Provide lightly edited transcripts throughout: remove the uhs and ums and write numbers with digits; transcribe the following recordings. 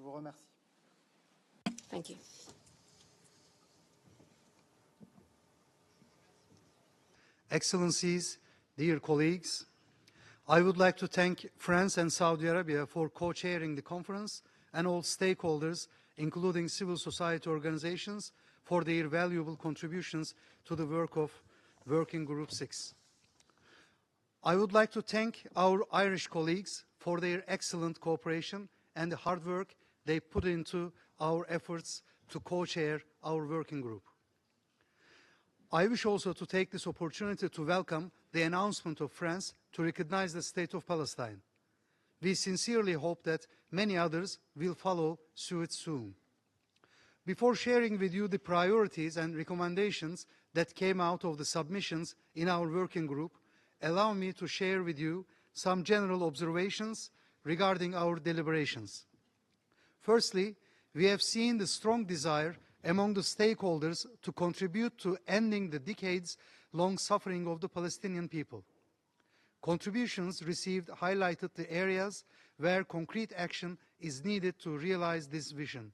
vous remercie. Thank you. Excellencies, dear colleagues, I would like to thank France and Saudi Arabia for co-chairing the conference and all stakeholders, including civil society organizations, for their valuable contributions to the work of Working Group 6. I would like to thank our Irish colleagues for their excellent cooperation and the hard work they put into our efforts to co-chair our working group. I wish also to take this opportunity to welcome the announcement of France to recognize the State of Palestine. We sincerely hope that many others will follow suit soon. Before sharing with you the priorities and recommendations that came out of the submissions in our working group, allow me to share with you some general observations regarding our deliberations. Firstly, we have seen the strong desire among the stakeholders to contribute to ending the decades-long suffering of the Palestinian people. Contributions received highlighted the areas where concrete action is needed to realize this vision.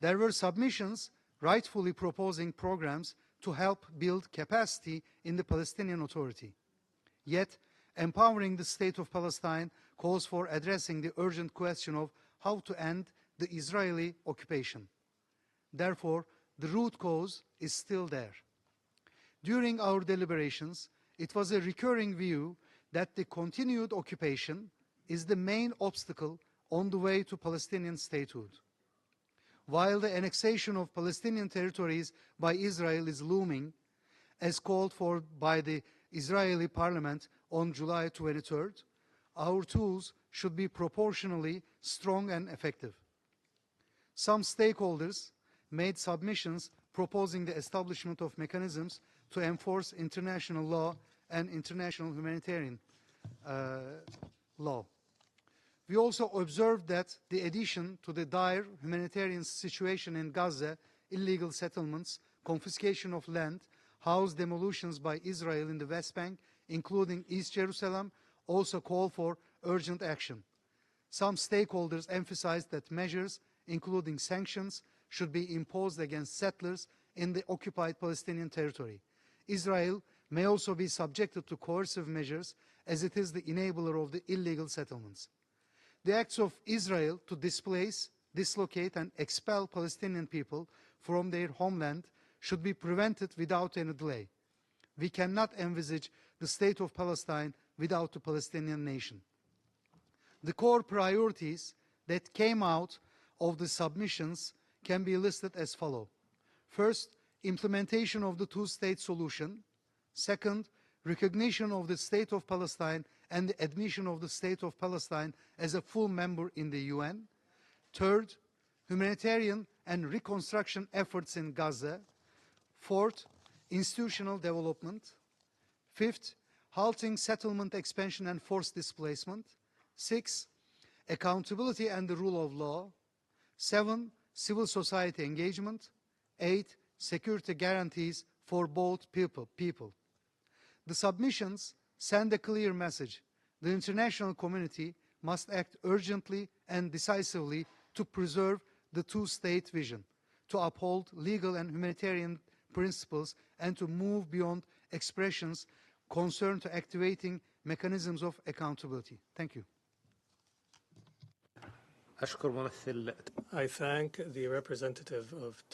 There were submissions rightfully proposing programs to help build capacity in the Palestinian Authority. Yet, empowering the State of Palestine calls for addressing the urgent question of how to end the Israeli occupation. Therefore, the root cause is still there. During our deliberations, it was a recurring view that the continued occupation is the main obstacle on the way to Palestinian statehood. While the annexation of Palestinian territories by Israel is looming, as called for by the Israeli parliament on July 23rd, our tools should be proportionally strong and effective. Some stakeholders made submissions proposing the establishment of mechanisms to enforce international law and international humanitarian law. We also observed that the addition to the dire humanitarian situation in Gaza, illegal settlements, confiscation of land, house demolitions by Israel in the West Bank, including East Jerusalem, also call for urgent action. Some stakeholders emphasized that measures, including sanctions, should be imposed against settlers in the occupied Palestinian territory. Israel may also be subjected to coercive measures as it is the enabler of the illegal settlements. The acts of Israel to displace, dislocate and expel Palestinian people from their homeland should be prevented without any delay. We cannot envisage the state of Palestine without the Palestinian nation. The core priorities that came out of the submissions can be listed as follows. First, implementation of the two-state solution. Second, recognition of the State of Palestine and the admission of the State of Palestine as a full member in the UN. Third, humanitarian and reconstruction efforts in Gaza. Fourth, institutional development. Fifth, halting settlement expansion and forced displacement. 6, accountability and the rule of law. 7, civil society engagement. 8, security guarantees for both people. The submissions send a clear message. The international community must act urgently and decisively to preserve the two-state vision, to uphold legal and humanitarian principles, and to move beyond expressions concerned to activating mechanisms of accountability. Thank you. I thank the representative of Turkey.